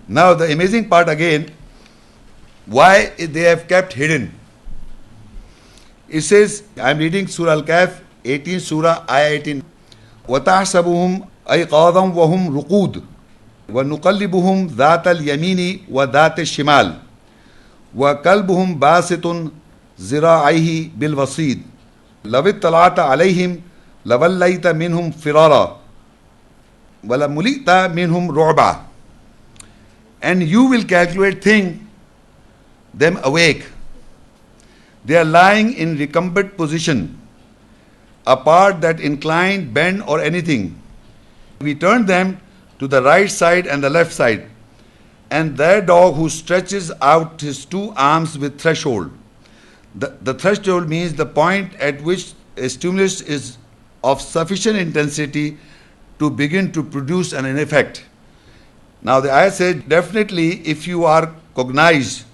Now the amazing part again, why they have kept hidden. It says, I am reading Surah Al-Kahf, 18 Surah, Ayah 18. وَتَحْسَبُهُمْ أَيْقَاظًا وَهُمْ رُقُودٌ وَنُقَلِّبُهُمْ ذَاتَ الْيَمِينِ وَذَاتَ الشِّمَالِ وَكَلْبُهُمْ بَاسِطٌ ذِرَاعَيْهِ بِالْوَصِيدِ لَوِ اطَّلَعْتَ عَلَيْهِمْ لَوَلَّيْتَ مِنْهُمْ فِرَارًا وَلَمُلِئْتَ مِنْهُمْ رُعْبًا. And you will calculate them awake. They are lying in recumbent position, apart that incline, bend, or anything. We turn them to the right side and the left side, and their dog who stretches out his two arms with threshold. The threshold means the point at which a stimulus is of sufficient intensity to begin to produce an effect. Now the ayah says, definitely if you are cognized,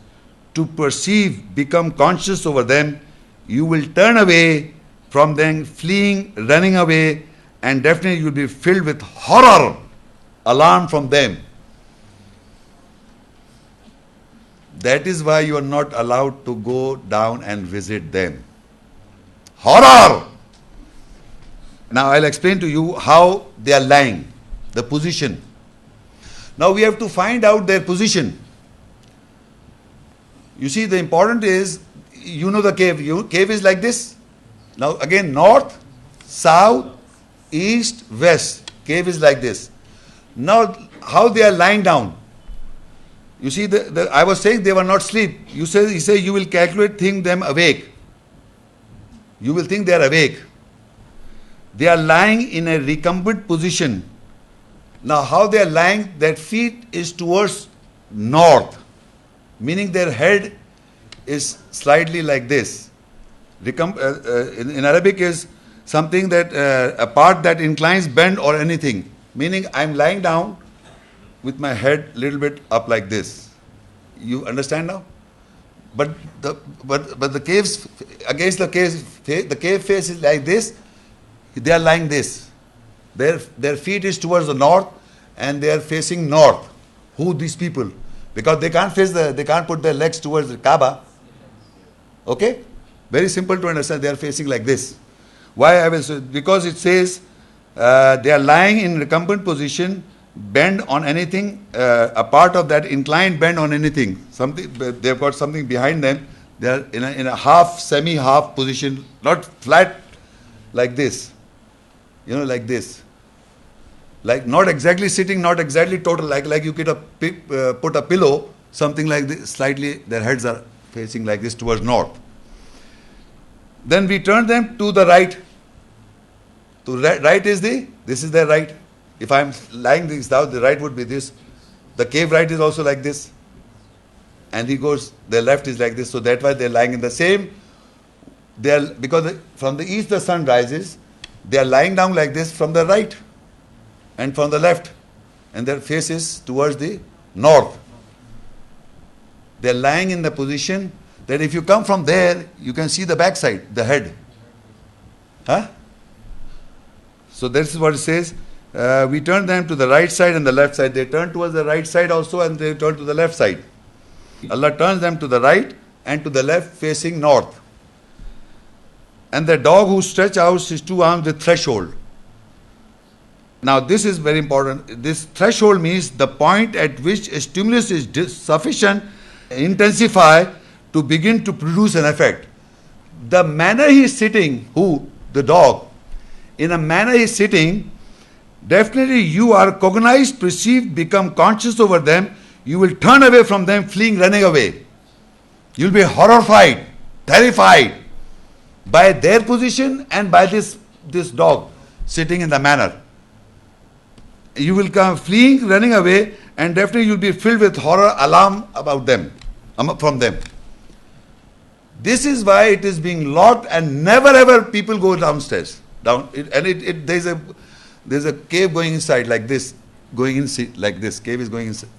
to perceive, become conscious over them, you will turn away from them, fleeing, running away, and definitely you will be filled with horror, alarm from them. That is why you are not allowed to go down and visit them. Horror! Now I'll explain to you how they are lying, the position. Now we have to find out their position. You see, the important is, you know the cave. Cave is like this. Now again, north, south, east, west. Cave is like this. Now how they are lying down. You see, I was saying they were not asleep. He said you will think them awake. You will think they are awake. They are lying in a recumbent position. Now how they are lying, their feet is towards north, meaning their head is slightly like this. In Arabic is something that a part that inclines, bend, or anything. Meaning I am lying down with my head a little bit up like this. You understand now? But the caves against the cave face is like this. They are lying this. Their feet is towards the north, and they are facing north. Who these people? Because they can't put their legs towards the Kaaba. Okay? Very simple to understand. They are facing like this. Why I will say? Because it says they are lying in recumbent position, bend on anything, a part of that inclined bend on anything. They have got something behind them. They are in a half, semi-half position, not flat like this. You know, like this. Like not exactly sitting, not exactly total, like you could put a pillow, something like this, slightly their heads are facing like this towards north. Then we turn them to the right. Right is this is their right. If I am lying this down, the right would be this. The cave right is also like this. And their left is like this. So that's why they're lying in the same. Because from the east the sun rises, they are lying down like this from the right and from the left. And their face is towards the north. They're lying in the position that if you come from there, you can see the backside, the head. Huh? So this is what it says. We turn them to the right side and the left side. They turn towards the right side also, and they turn to the left side. Allah turns them to the right and to the left facing north. And the dog who stretches out his two arms with threshold. Now this is very important. This threshold means the point at which a stimulus is sufficient, intensify to begin to produce an effect. The manner he is sitting, the dog, in a manner he is sitting, definitely you are cognized, perceived, become conscious over them. You will turn away from them, fleeing, running away. You will be horrified, terrified by their position and by this dog sitting in the manner. You will come fleeing, running away, and definitely you will be filled with horror, alarm about them, from them. This is why it is being locked, and never ever people go downstairs. There's a cave going inside like this, like this. Cave is going inside.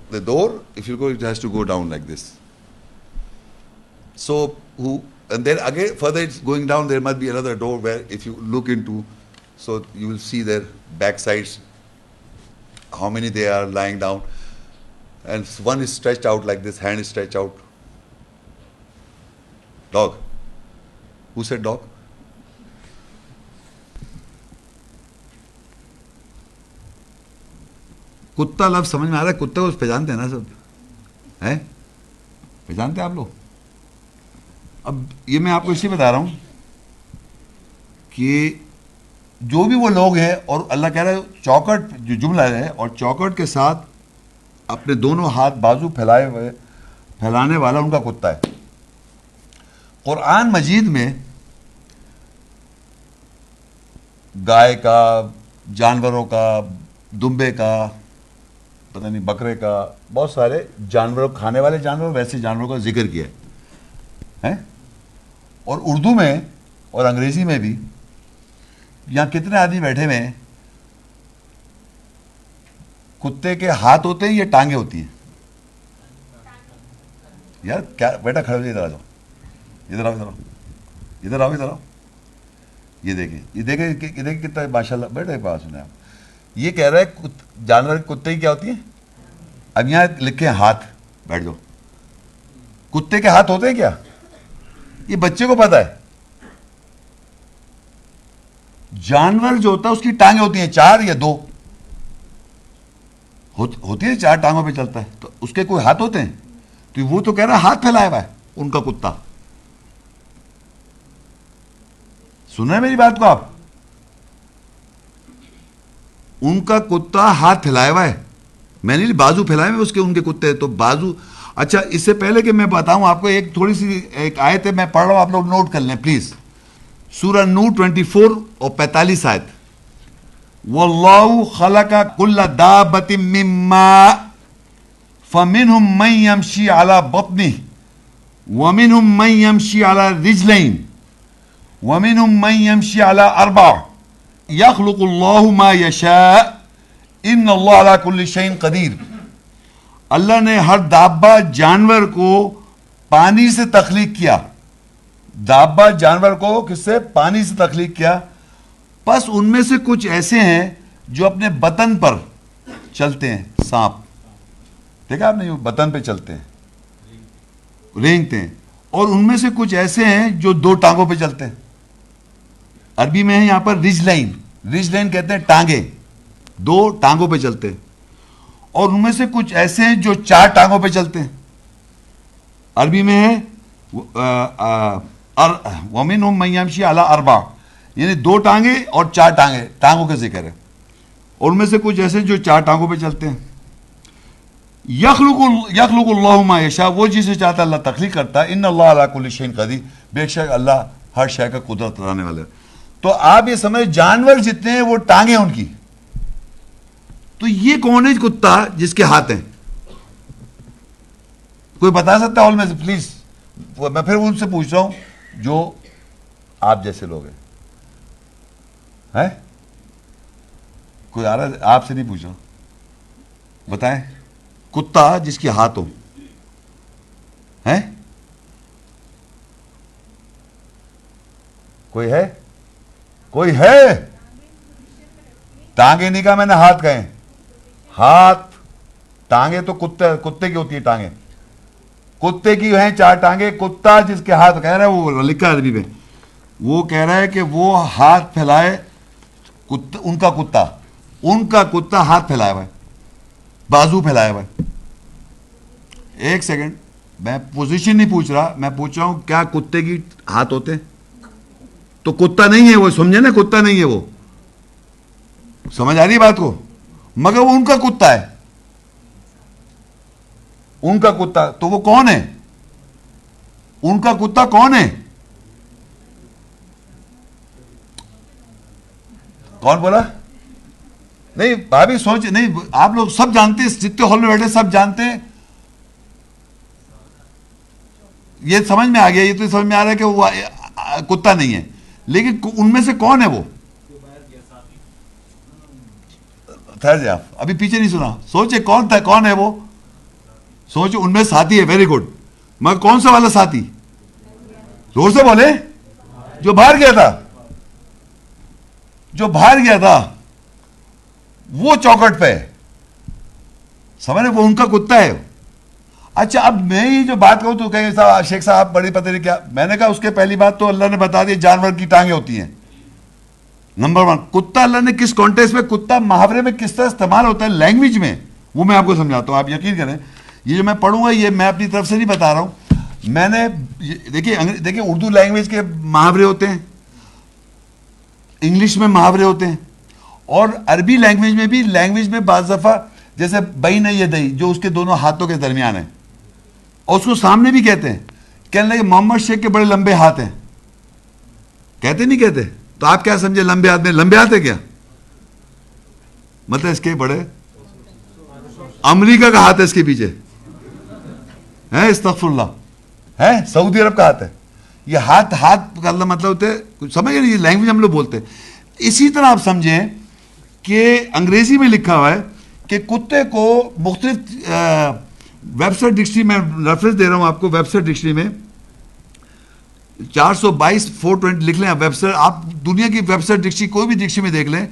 The door, if you go, it has to go down like this. So and then again further it's going down, there must be another door where if you look into, so you will see their backsides. how many they are lying down, and one is stretched out like this, hand is stretched out. Dog. Who said dog? کتا لفظ سمجھ میں آ رہا ہے؟ کتے کو پہچانتے ہیں نا سب؟ ہے پہچانتے ہیں آپ لوگ؟ اب یہ میں آپ کو اس لیے بتا رہا ہوں کہ جو بھی وہ لوگ ہیں، اور اللہ کہہ رہا ہے چوکٹ جو جملہ ہے، اور چوکٹ کے ساتھ اپنے دونوں ہاتھ بازو پھیلائے ہوئے پھیلانے والا ان کا کتا ہے. قرآن مجید میں گائے کا، جانوروں کا، دمبے کا، پتہ نہیں بکرے کا، بہت سارے جانوروں، کھانے والے جانور، ویسے جانوروں کا ذکر کیا ہے. اور اردو میں اور انگریزی میں بھی. یہاں کتنے آدمی بیٹھے ہوئے ہیں کتے کے ہاتھ ہوتے ہیں یا ٹانگیں ہوتی ہیں؟ یار کیا بیٹا کھڑے ہو جائے، ادھر آ جاؤ، ادھر آؤ، ادھر آؤ، ادھر آؤ، ادھر آؤ. یہ دیکھیں، یہ دیکھیں کتنا ماشاء اللہ. بیٹے پاس سنیں آپ، یہ کہہ رہا ہے جانور کتے کی کیا ہوتی ہیں؟ اب یہاں لکھے ہیں ہاتھ، بیٹھ جاؤ. کتے کے ہاتھ ہوتے ہیں کیا؟ یہ بچے کو پتا ہے. جانور جو ہوتا ہے اس کی ٹانگیں ہوتی ہیں 4 یا 2 ہوتی ہے، 4 ٹانگوں پہ چلتا ہے، تو اس کے کوئی ہاتھ ہوتے ہیں؟ تو وہ تو کہہ رہا ہے ہاتھ پھیلایا ہوا ہے ان کا کتا. سن رہے ہیں میری بات کو آپ؟ ان کا کتا ہاتھ پھیلایا ہوا ہے. میں نہیں بازو پھیلائے ہوئے اس کے، ان کے کتے تو بازو. اچھا، اس سے پہلے کہ میں بتاؤں آپ کو، ایک تھوڑی سی ایک آیت ہے میں پڑھ رہا ہوں، آپ لوگ نوٹ کر لیں پلیز. سورہ نور 24 اور 45 آیت. وَاللَّهُ خَلَقَ كُلَّ دَابَّةٍ مِّن مَّاءٍ فَمِنْهُم مَّن يَمْشِي عَلَى بَطْنِهِ وَمِنْهُم مَّن يَمْشِي عَلَى رِجْلَيْنِ وَمِنْهُم مَّن يَمْشِي عَلَى 4 يَخْلُقُ اللَّهُ مَا يَشَاءُ إِنَّ اللَّهَ عَلَى كُلِّ شَيْءٍ قَدِيرٌ. اللہ نے ہر دابہ جانور کو پانی سے تخلیق کیا. دابہ جانور کو کس سے؟ پانی سے تخلیق کیا. بس ان میں سے کچھ ایسے ہیں جو اپنے بطن پر چلتے ہیں. سانپ دیکھا آپ نے، بطن پہ چلتے ہیں، رینگتے ہیں. اور ان میں سے کچھ ایسے ہیں جو 2 ٹانگوں پہ چلتے ہیں. عربی میں ہے یہاں پر رجلین. رجلین کہتے ہیں ٹانگیں، 2 ٹانگوں پہ چلتے ہیں. اور ان میں سے کچھ ایسے ہیں جو 4 ٹانگوں پہ چلتے ہیں. عربی میں ہے وَمِنْهُم مَّن يَمْشِي عَلَى 4، یعنی 2 ٹانگیں اور 4 ٹانگیں، ٹانگوں کا ذکر ہے. اور ان میں سے کچھ ایسے جو 4 ٹانگوں پہ چلتے ہیں. یخلق اللہ ما یشاء، وہ جسے چاہتا ہے اللہ تخلیق کرتا ہے. ان اللہ علی کل شیء قدیر، بے شک اللہ ہر شے کا قدرت رکھنے والا ہے. تو آپ یہ سمجھ، جانور جتنے ہیں وہ ٹانگیں ان کی. تو یہ کون ہے کتا جس کے ہاتھ ہیں؟ کوئی بتا سکتا ہے ہال میں سے پلیز؟ میں پھر ان سے پوچھ رہا ہوں جو آپ جیسے لوگ ہیں. کوئی آ رہا ہے؟ آپ سے نہیں پوچھ رہا، بتائیں. کتا جس کے ہاتھ ہو ہیں؟ کوئی ہے؟ کوئی ہے؟ ٹانگیں نہیں کہا میں نے، ہاتھ کہیں. ہاتھ، ٹانگیں تو کتے کی ہوتی ہے. ٹانگیں کتے کی ہیں 4 ٹانگیں. کتا جس کے ہاتھ، کہہ رہا ہے وہ لکھا عربی میں، وہ کہہ رہا ہے کہ وہ ہاتھ پھیلائے. ان کا کتا ہاتھ پھیلایا ہوا ہے، بازو پھیلایا ہوا ہے. ایک سیکنڈ، میں پوزیشن نہیں پوچھ رہا، میں پوچھ رہا ہوں کیا کتے کی ہاتھ ہوتے ہیں؟ تو کتا نہیں ہے وہ، سمجھے نا، کتا نہیں ہے وہ. سمجھ آ رہی ہے بات کو؟ مگر وہ ان کا کتا ہے، ان کا کتا. تو وہ کون ہے؟ ان کا کتا کون ہے؟ کون بولا؟ نہیں بھابھی سوچ، نہیں آپ لوگ سب جانتے ہیں، جتنے ہال میں بیٹھے سب جانتے ہیں. یہ سمجھ میں آ گیا، یہ تو سمجھ میں آ رہا ہے کہ وہ کتا نہیں ہے. لیکن ان میں سے کون ہے وہ؟ ٹھہر جائے، آپ ابھی پیچھے نہیں سنا. سوچے کون تھا، کون ہے وہ؟ سوچو. ان میں ساتھی ہے، ویری گڈ. مگر کون سا والا ساتھی؟ زور سے بولے. جو باہر گیا تھا، جو باہر گیا تھا وہ چوکٹ پہ. سمجھ رہے؟ وہ ان کا کتا ہے. اچھا اب میں یہ جو بات کہوں تو کہیں صاحب شیخ صاحب بڑی پتہ نہیں کیا. میں نے کہا اس کے پہلی بات تو اللہ نے بتا دیا جانور کی ٹانگیں ہوتی ہیں. نمبر 1 کتا اللہ نے کس کانٹیکسٹ میں, کتا محاورے میں کس طرح استعمال ہوتا ہے لینگویج میں, وہ میں آپ کو سمجھاتا ہوں. آپ یقین کریں یہ جو میں پڑھوں گا یہ میں اپنی طرف سے نہیں بتا رہا ہوں. میں نے دیکھیے اردو لینگویج کے محاورے ہوتے ہیں, انگلش میں محاورے ہوتے ہیں, اور عربی لینگویج میں بھی. لینگویج میں بعض دفعہ جیسے بین یدئی جو اس کے دونوں ہاتھوں کے درمیان ہے, اور اس کو سامنے بھی کہتے ہیں. کہنے لگے محمد شیخ کے بڑے لمبے ہاتھ ہیں, کہتے نہیں کہتے؟ تو آپ کیا سمجھے لمبے ہاتھ میں لمبے ہاتھ ہے کیا مطلب اس کے بڑے امریکہ کا ہاتھ ہے اس کے پیچھے ہے, استغفر اللہ, ہے سعودی عرب کا ہاتھ ہے. یہ ہاتھ کا اللہ مطلب ہوتے ہیں, سمجھ گئے؟ یہ لینگویج ہم لوگ بولتے ہیں. اسی طرح آپ سمجھیں کہ انگریزی میں لکھا ہوا ہے کہ کتے کو مختلف ویب سائٹ ڈکشنری میں ریفرنس دے رہا ہوں آپ کو, ویب سائٹ ڈکشنری میں 422/420 لکھ لیں. ویب سائٹ آپ دنیا کی ویب سائٹ ڈکشنری کوئی بھی ڈکشنری میں دیکھ لیں.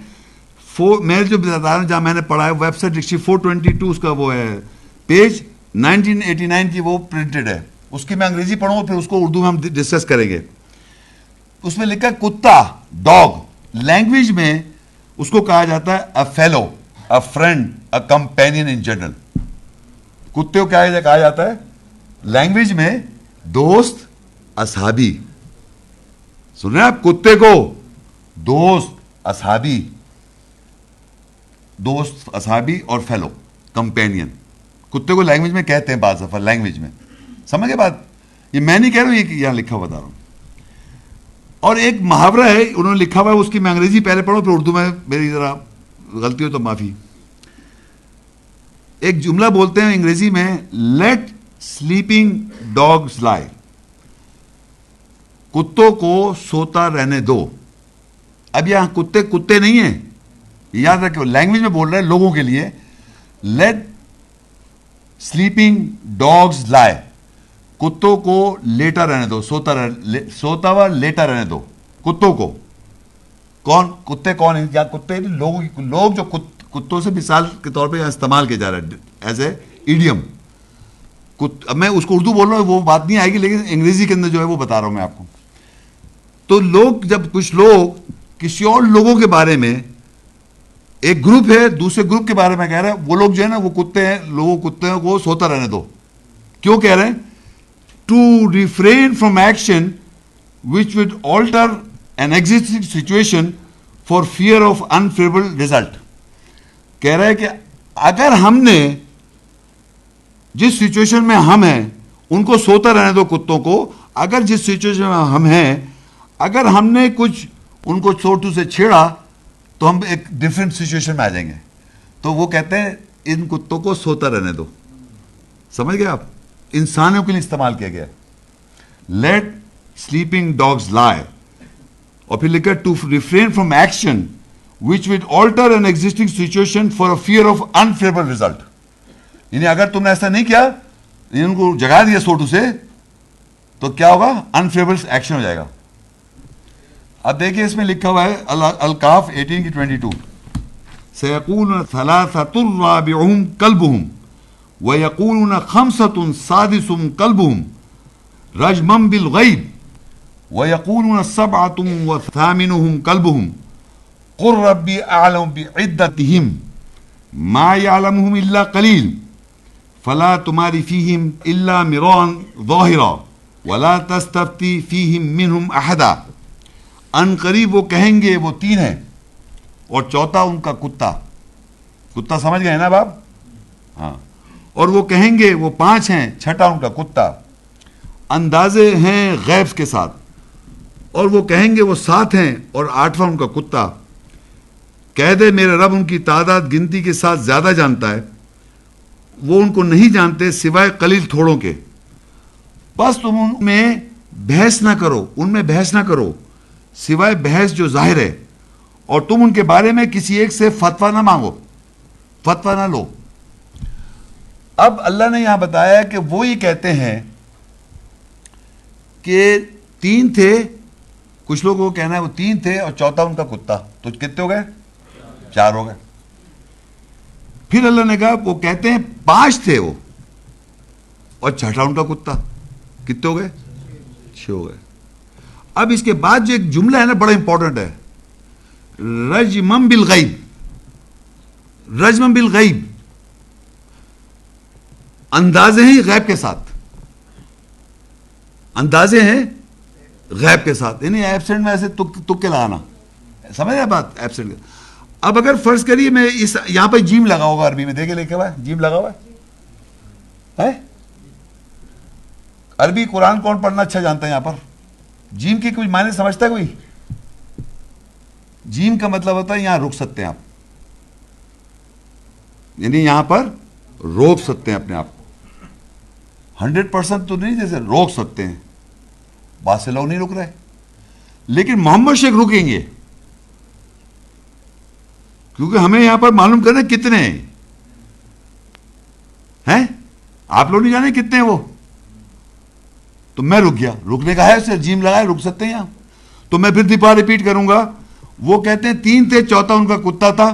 میں جو بتا رہا ہوں جہاں میں نے پڑھا ہے ویب سائٹ ڈکشنری 422 اس کا وہ ہے پیج 1989 کی وہ پرنٹڈ ہے. اس کی میں انگریزی پڑھوں گا پھر اس کو اردو میں ہم ڈسکس کریں گے. اس میں لکھا کتا ڈاگ. لینگویج میں اس کو کہا جاتا ہے a fellow, a friend, a companion in general. کتے کو کیا کہا جاتا ہے لینگویج میں؟ دوست, اصحابی. سن رہے ہیں آپ؟ کتے کو دوست, اصحابی, دوست اصحابی اور فیلو کمپینین. کتے کو لینگویج میں کہتے ہیں بعض دفعہ لینگویج میں. سمجھ گئے بات؟ یہ میں نہیں کہہ رہا ہوں, یہ یہاں لکھا ہوا بتا رہا ہوں. اور ایک محاورہ ہے انہوں نے لکھا ہوا ہے, اس کی میں انگریزی پہلے پڑھوں پھر اردو میں میری ذرا غلطی ہو تو معافی. ایک جملہ بولتے ہیں انگریزی میں لیٹ سلیپنگ ڈاگز لائی. کتوں کو سوتا رہنے دو. اب یہاں کتے نہیں ہیں, یاد رکھو لینگویج میں بول رہے ہیں لوگوں کے لیے. لیٹ سلیپنگ ڈاگز لائی, کتوں کو لیٹا رہنے دو, سوتا ہوا لیٹا رہنے دو کتوں کو. کون کتے کون ہیں؟ یا کتے لوگ جو کتوں سے مثال کے طور پہ یہاں استعمال کیا جا رہا ہے ایز اے ایڈیم. اب میں اس کو اردو بول رہا ہوں وہ بات نہیں آئے گی, لیکن انگریزی کے اندر جو ہے وہ بتا رہا ہوں میں آپ کو. تو لوگ جب کچھ لوگ کسی اور لوگوں کے بارے میں, ایک گروپ ہے دوسرے گروپ کے بارے میں کہہ رہے ہیں, وہ لوگ جو ہے نا وہ کتے ہیں, لوگوں کتے کو سوتا رہنے دو. کیوں کہہ رہے ہیں؟ To refrain from action which would alter an existing situation for fear of unfavourable result. کہہ رہے ہیں کہ اگر ہم نے جس سچویشن میں ہم ہیں ان کو سوتا رہنے دو کتوں کو, اگر جس سچویشن میں ہم ہیں اگر ہم نے کچھ ان کو چھوٹو سے چھیڑا تو ہم ایک ڈفرینٹ سچویشن میں آ جائیں گے. تو وہ کہتے ہیں ان کتوں کو سوتا رہنے دو. سمجھ گئے آپ؟ انسانوں کے لیے استعمال کیا گیا لیٹ سلیپنگ ڈاگز لائی. اور پھر لکھا to refrain from action which would alter an existing situation for a fear of unfavorable result. یعنی اگر تم نے ایسا نہیں کیا, ان کو جگا دیا سوٹو سے, تو کیا ہوگا؟ unfavorable ایکشن ہو جائے گا. اب دیکھیں اس میں لکھا ہوا ہے الکاف 18:22 سيقولون ثلاثة رابعهم كلبهم ويقولون خمسة سادسهم كلبهم رجما بالغيب ويقولون سبعة وثامنهم كلبهم قل ربي اعلم بعدتهم ما يعلمهم الا قليل فلا تماري فيهم الا مراء ظاهرا ولا تستفتي فيهم منهم احدا. ان قریب وہ کہیں گے وہ 3 ہیں اور چوتھا ان کا کتا. کتا سمجھ گئے نا باپ؟ ہاں. اور وہ کہیں گے وہ 5 ہیں, چھٹا ان کا کتا. اندازے ہیں غیب کے ساتھ. اور وہ کہیں گے وہ 7 ہیں اور 8واں ان کا کتا. کہہ دے میرے رب ان کی تعداد گنتی کے ساتھ زیادہ جانتا ہے, وہ ان کو نہیں جانتے سوائے قلیل تھوڑوں کے. بس تم ان میں بحث نہ کرو, ان میں بحث نہ کرو سوائے بحث جو ظاہر ہے, اور تم ان کے بارے میں کسی ایک سے فتویٰ نہ مانگو, فتویٰ نہ لو. اب اللہ نے یہاں بتایا کہ وہ یہ کہتے ہیں کہ 3 تھے, کچھ لوگوں کو کہنا ہے وہ 3 تھے اور چوتھا ان کا کتا, تو کتنے ہو گئے؟ 4 ہو گئے. پھر اللہ نے کہا وہ کہتے ہیں 5 تھے وہ اور چھٹا ان کا کتا. کتنے ہو گئے؟ 6 ہو گئے. اب اس کے بعد جو ایک جملہ ہے نا بڑا امپورٹنٹ ہے, رجمم بالغیب. رجمم بالغیب اندازے ہیں غیب کے ساتھ, اندازے ہیں غیب کے ساتھ, یعنی ایبسینٹ میں ایسے تکے لگانا, سمجھ رہے بات ایبسینٹ. اب اگر فرض کریے میں اس یہاں پہ جیم لگا ہوگا عربی میں, دیکھے لکھا ہوا ہے جیم لگا ہوا ہے. عربی قرآن کون پڑھنا اچھا جانتا ہے یہاں پر؟ جیم کی کوئی معنی سمجھتا ہے کوئی؟ جیم کا مطلب ہوتا ہے یہاں رک سکتے ہیں آپ, یعنی یہاں پر روک سکتے ہیں اپنے آپ کو. 100% تو نہیں, جیسے روک سکتے ہیں, بات سے لوگ نہیں رک رہے, لیکن محمد شیخ رکیں گے کیونکہ ہمیں یہاں پر معلوم کرنا کتنے ہیں. آپ لوگ نہیں جانے کتنے ہیں وہ, تو میں رک گیا, رکنے کا ہے صرف جیم لگائے, رک سکتے ہیں یہاں. تو میں پھر دوبارہ ریپیٹ کروں گا. وہ کہتے ہیں 3 تھے, چوتھا ان کا کتا تھا,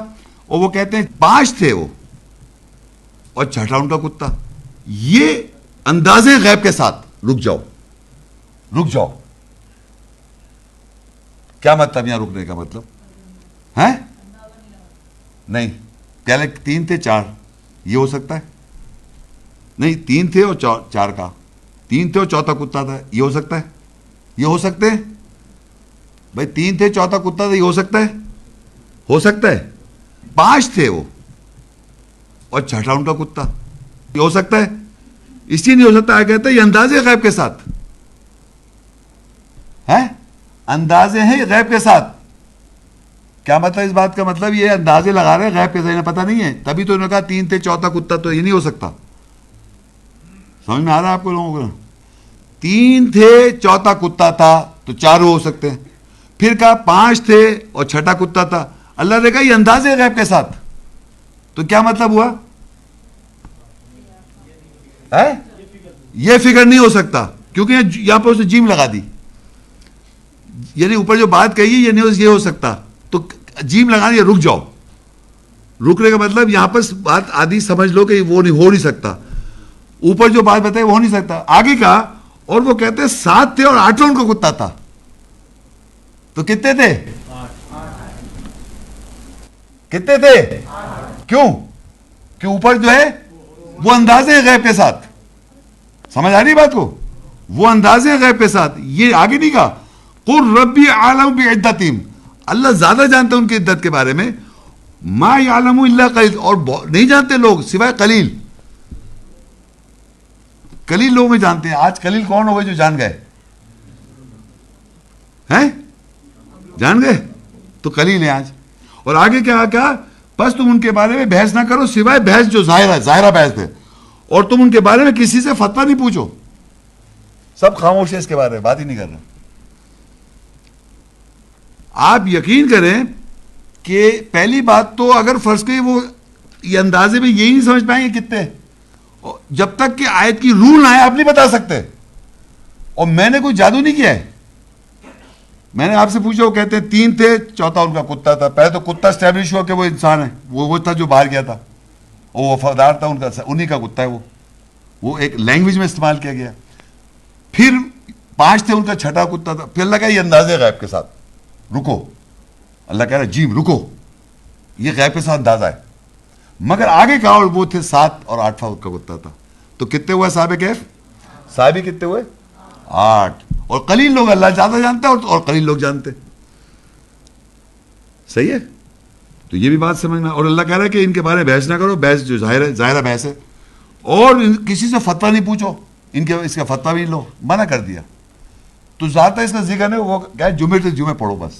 اور وہ کہتے ہیں 5 تھے وہ اور چھٹا ان کا کتا. یہ اندازے غیب کے ساتھ رک جاؤ, رک جاؤ. کیا مطلب یہاں رکنے کا مطلب ہے؟ نہیں, پہلے 3 تھے 4, یہ ہو سکتا ہے نہیں, 3 تھے اور 4 کا, 3 تھے اور چوتھا کتا تھا, یہ ہو سکتا ہے, یہ ہو سکتے ہیں بھائی. 3 تھے چوتھا کتا تھا, یہ ہو سکتا ہے, ہو سکتا ہے. 5 تھے وہ اور چھٹا ان کا کتا, یہ ہو سکتا ہے, اس لیے نہیں ہو سکتا. کہتا ہے یہ اندازے غیب کے ساتھ ہے, اندازے ہیں غیب کے ساتھ. کیا مطلب اس بات کا؟ مطلب یہ اندازے لگا رہے ہیں غیب کے ساتھ, انہیں پتہ نہیں ہے, تبھی تو انہوں نے کہا 3 تھے چوتھا کتا, تو یہ نہیں ہو سکتا. سمجھ میں آ رہا ہے آپ کو لوگوں کو؟ 3 تھے چوتھا کتا تھا تو 4 ہو سکتے ہیں. پھر کہا 5 تھے اور چھٹا کتا تھا. اللہ نے کہا یہ اندازے غیب کے ساتھ, تو کیا مطلب ہوا؟ یہ فکر نہیں ہو سکتا کیونکہ یہاں پر اسے جیم لگا دی, یعنی اوپر جو بات کہی ہے یہ ہو سکتا, تو جیم لگانا, یہ رک جاؤ. رکنے کا مطلب یہاں پر بات آدھی سمجھ لو کہ وہ نہیں ہو نہیں سکتا. اوپر جو بات بتائی وہ ہو نہیں سکتا. آگے کا, اور وہ کہتے ہیں 7 تھے اور 8 ان کا کتا تھا, تو کتنے تھے؟ کتنے تھے؟ کیوں کہ اوپر جو ہے وہ اندازے غیب کے ساتھ. سمجھ آ رہی بات کو؟ وہ اندازے غیب کے ساتھ. یہ آگے نہیں کہا قل ربی اعلم بعدتہم, اللہ زیادہ جانتے ہیں ان کی عدت کے بارے میں. ما یعلم الا قلیل, اور نہیں جانتے لوگ سوائے قلیل. قلیل لوگ میں جانتے ہیں. آج قلیل کون ہو گئے جو جان گئے ہیں؟ جان گئے تو قلیل ہیں آج. اور آگے کیا کہا, بس تم ان کے بارے میں بحث نہ کرو سوائے بحث جو ظاہرہ بحث ہے, اور تم ان کے بارے میں کسی سے فتویٰ نہیں پوچھو. سب خاموش ہے اس کے بارے میں, بات ہی نہیں کر رہے. آپ یقین کریں کہ پہلی بات تو اگر فرض کریں وہ یہ اندازے میں یہی نہیں سمجھ پائیں گے کتنے, جب تک کہ آیت کی روح نہ آئے آپ نہیں بتا سکتے. اور میں نے کوئی جادو نہیں کیا ہے. میں نے آپ سے پوچھا, وہ کہتے ہیں 3 تھے چوتھا ان کا کتا تھا. پہلے تو کتا اسٹیبلش ہوا کہ وہ انسان ہے, وہ تھا جو باہر گیا تھا, وہ وفادار تھا ان کا, انہی کا کتا ہے وہ ایک لینگویج میں استعمال کیا گیا. پھر 5 تھے ان کا چھٹا کتا تھا. پھر اللہ کہا یہ اندازے غیب کے ساتھ رکو. اللہ کہہ رہا ہے جیم رکو, یہ غیب کے ساتھ اندازہ ہے. مگر آگے کہا اور وہ تھے 7 اور 8 کا کتا تھا. تو کتنے ہوئے صاحب کیف؟ صاحبی کتنے ہوئے؟ 8. اور قلیل لوگ اللہ زیادہ جانتے ہیں اور قلیل لوگ جانتے. صحیح ہے؟ تو یہ بھی بات سمجھنا. اور اللہ کہہ رہا ہے کہ ان کے بارے میں بحث نہ کرو, بحث جو ظاہرہ بحث ہے, اور کسی سے فتویٰ نہیں پوچھو, اس کا فتویٰ بھی لو, منع کر دیا. تو زیادہ اس کا ذکر ہے وہ کیا, جمعے سے جمعے پڑھو بس.